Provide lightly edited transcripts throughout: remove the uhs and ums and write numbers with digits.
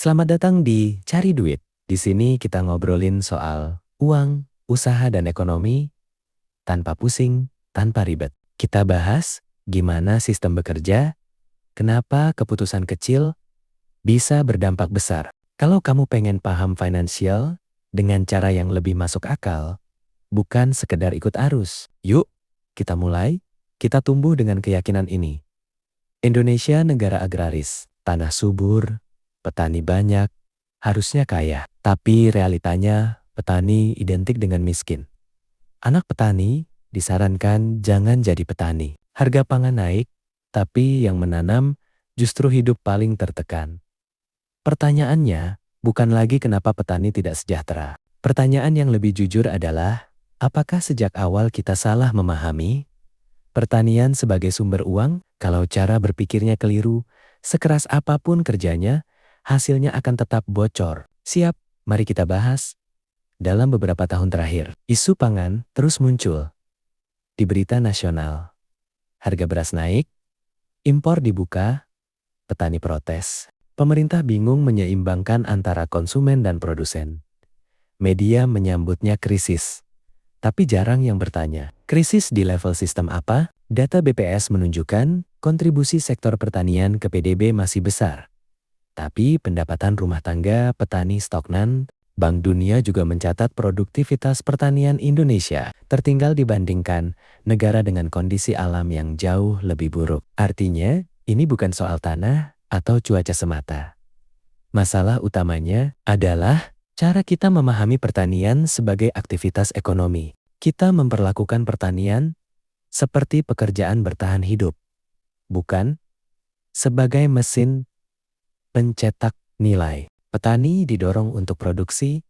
Selamat datang di Cari Duit. Di sini kita ngobrolin soal uang, usaha dan ekonomi tanpa pusing, tanpa ribet. Kita bahas gimana sistem bekerja, kenapa keputusan kecil bisa berdampak besar. Kalau kamu pengen paham finansial dengan cara yang lebih masuk akal, bukan sekedar ikut arus. Yuk, kita mulai. Kita tumbuh dengan keyakinan ini. Indonesia negara agraris, tanah subur, petani banyak, harusnya kaya. Tapi realitanya petani identik dengan miskin. Anak petani disarankan jangan jadi petani. Harga pangan naik, tapi yang menanam justru hidup paling tertekan. Pertanyaannya bukan lagi kenapa petani tidak sejahtera. Pertanyaan yang lebih jujur adalah, apakah sejak awal kita salah memahami pertanian sebagai sumber uang? Kalau cara berpikirnya keliru, sekeras apapun kerjanya, hasilnya akan tetap bocor. Siap, mari kita bahas. Dalam beberapa tahun terakhir, isu pangan terus muncul di berita nasional. Harga beras naik, impor dibuka, petani protes. Pemerintah bingung menyeimbangkan antara konsumen dan produsen. Media menyambutnya krisis, tapi jarang yang bertanya, krisis di level sistem apa? Data BPS menunjukkan kontribusi sektor pertanian ke PDB masih besar. Tapi pendapatan rumah tangga petani stagnan. Bank Dunia juga mencatat produktivitas pertanian Indonesia tertinggal dibandingkan negara dengan kondisi alam yang jauh lebih buruk. Artinya, ini bukan soal tanah atau cuaca semata. Masalah utamanya adalah cara kita memahami pertanian sebagai aktivitas ekonomi. Kita memperlakukan pertanian seperti pekerjaan bertahan hidup, bukan sebagai mesin pencetak nilai. Petani didorong untuk produksi,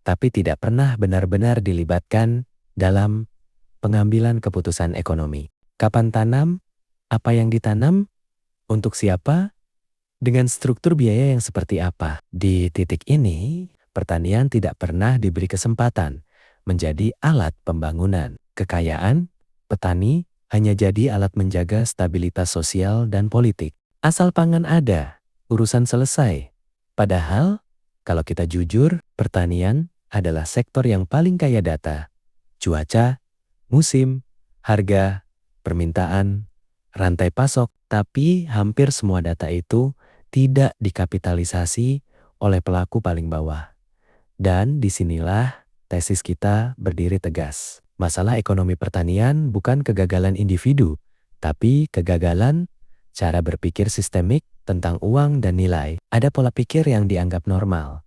tapi tidak pernah benar-benar dilibatkan dalam pengambilan keputusan ekonomi. Kapan tanam? Apa yang ditanam? Untuk siapa? Dengan struktur biaya yang seperti apa? Di titik ini, pertanian tidak pernah diberi kesempatan menjadi alat pembangunan. Kekayaan, petani hanya jadi alat menjaga stabilitas sosial dan politik. Asal pangan ada, urusan selesai. Padahal, kalau kita jujur, pertanian adalah sektor yang paling kaya data. Cuaca, musim, harga, permintaan, rantai pasok. Tapi hampir semua data itu tidak dikapitalisasi oleh pelaku paling bawah. Dan disinilah tesis kita berdiri tegas. Masalah ekonomi pertanian bukan kegagalan individu, tapi kegagalan cara berpikir sistemik tentang uang dan nilai. Ada pola pikir yang dianggap normal,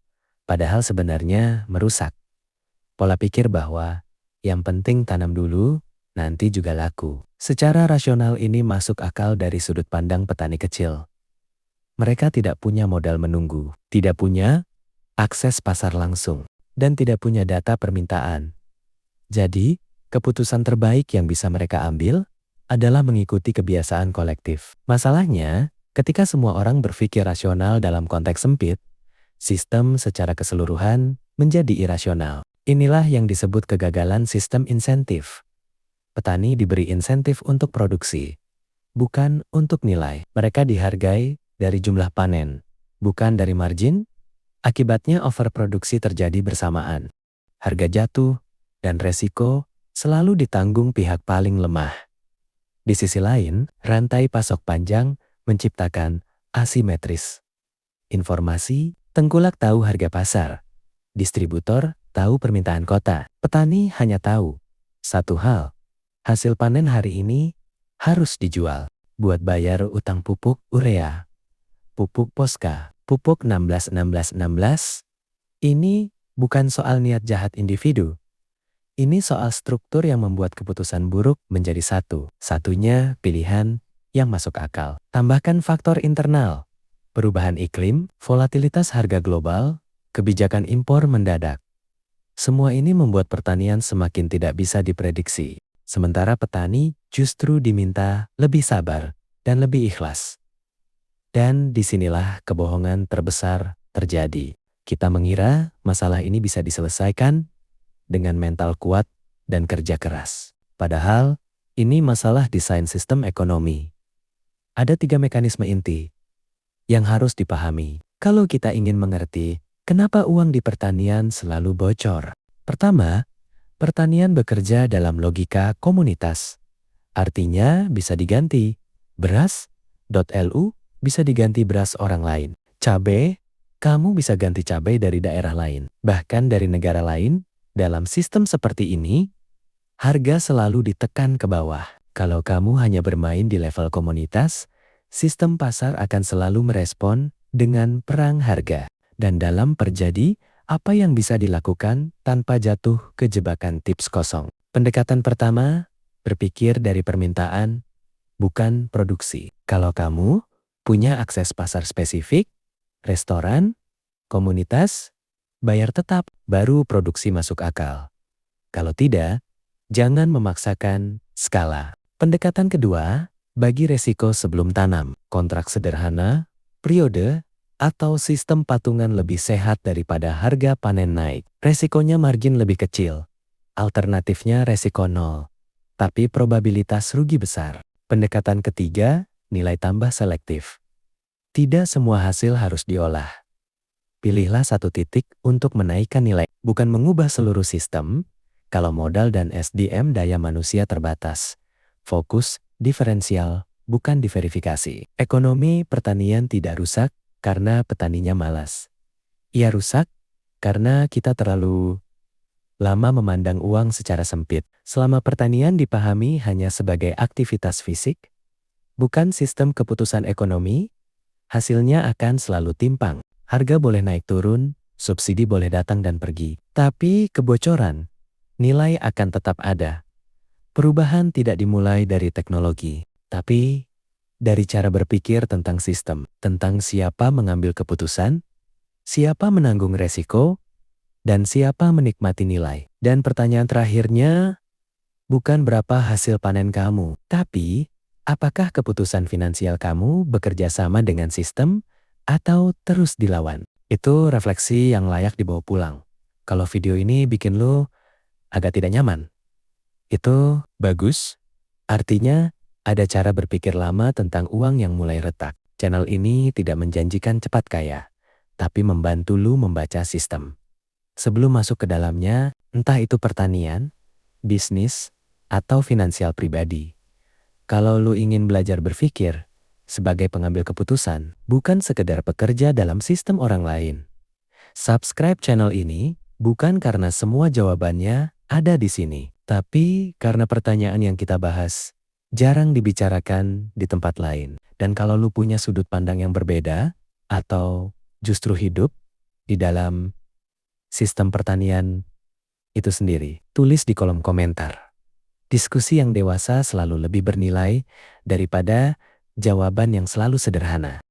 padahal sebenarnya merusak. Pola pikir bahwa yang penting tanam dulu, nanti juga laku. Secara rasional ini masuk akal dari sudut pandang petani kecil. Mereka tidak punya modal menunggu, tidak punya akses pasar langsung, dan tidak punya data permintaan. Jadi, keputusan terbaik yang bisa mereka ambil adalah mengikuti kebiasaan kolektif. Masalahnya, ketika semua orang berpikir rasional dalam konteks sempit, sistem secara keseluruhan menjadi irasional. Inilah yang disebut kegagalan sistem insentif. Petani diberi insentif untuk produksi, bukan untuk nilai. Mereka dihargai dari jumlah panen, bukan dari margin. Akibatnya overproduksi terjadi bersamaan. Harga jatuh, dan resiko selalu ditanggung pihak paling lemah. Di sisi lain, rantai pasok panjang menciptakan asimetris. Informasi, tengkulak tahu harga pasar. Distributor tahu permintaan kota. Petani hanya tahu satu hal, hasil panen hari ini harus dijual buat bayar utang pupuk urea, pupuk Posca, pupuk 16-16-16. Ini bukan soal niat jahat individu. Ini soal struktur yang membuat keputusan buruk menjadi satu-satunya pilihan yang masuk akal. Tambahkan faktor internal, perubahan iklim, volatilitas harga global, kebijakan impor mendadak. Semua ini membuat pertanian semakin tidak bisa diprediksi. Sementara petani justru diminta lebih sabar dan lebih ikhlas. Dan disinilah kebohongan terbesar terjadi. Kita mengira masalah ini bisa diselesaikan dengan mental kuat dan kerja keras. Padahal, ini masalah desain sistem ekonomi. Ada 3 mekanisme inti yang harus dipahami. Kalau kita ingin mengerti kenapa uang di pertanian selalu bocor. Pertama, pertanian bekerja dalam logika komunitas. Artinya bisa diganti. Beras.lu bisa diganti beras orang lain. Cabai, kamu bisa ganti cabai dari daerah lain, bahkan dari negara lain. Dalam sistem seperti ini, harga selalu ditekan ke bawah. Kalau kamu hanya bermain di level komunitas, sistem pasar akan selalu merespon dengan perang harga. Dan dalam perjadi, apa yang bisa dilakukan tanpa jatuh ke jebakan tips kosong? Pendekatan pertama, berpikir dari permintaan, bukan produksi. Kalau kamu punya akses pasar spesifik, restoran, komunitas, bayar tetap, baru produksi masuk akal. Kalau tidak, jangan memaksakan skala. Pendekatan kedua, bagi resiko sebelum tanam. Kontrak sederhana, periode, atau sistem patungan lebih sehat daripada harga panen naik. Resikonya margin lebih kecil. Alternatifnya resiko nol, tapi probabilitas rugi besar. Pendekatan ketiga, nilai tambah selektif. Tidak semua hasil harus diolah. Pilihlah satu titik untuk menaikkan nilai, bukan mengubah seluruh sistem. Kalau modal dan SDM daya manusia terbatas. Fokus, diferensial, bukan diverifikasi. Ekonomi pertanian tidak rusak karena petaninya malas. Ia rusak karena kita terlalu lama memandang uang secara sempit. Selama pertanian dipahami hanya sebagai aktivitas fisik, bukan sistem keputusan ekonomi, hasilnya akan selalu timpang. Harga boleh naik turun, subsidi boleh datang dan pergi. Tapi kebocoran, nilai akan tetap ada. Perubahan tidak dimulai dari teknologi, tapi dari cara berpikir tentang sistem, tentang siapa mengambil keputusan, siapa menanggung resiko, dan siapa menikmati nilai. Dan pertanyaan terakhirnya, bukan berapa hasil panen kamu, tapi apakah keputusan finansial kamu bekerja sama dengan sistem atau terus dilawan? Itu refleksi yang layak dibawa pulang. Kalau video ini bikin lo agak tidak nyaman, itu bagus. Artinya ada cara berpikir lama tentang uang yang mulai retak. Channel ini tidak menjanjikan cepat kaya, tapi membantu lo membaca sistem. Sebelum masuk ke dalamnya, entah itu pertanian, bisnis, atau finansial pribadi. Kalau lo ingin belajar berpikir sebagai pengambil keputusan, bukan sekedar pekerja dalam sistem orang lain. Subscribe channel ini bukan karena semua jawabannya ada di sini, tapi karena pertanyaan yang kita bahas jarang dibicarakan di tempat lain. Dan kalau lu punya sudut pandang yang berbeda, atau justru hidup di dalam sistem pertanian itu sendiri, tulis di kolom komentar. Diskusi yang dewasa selalu lebih bernilai daripada jawaban yang selalu sederhana.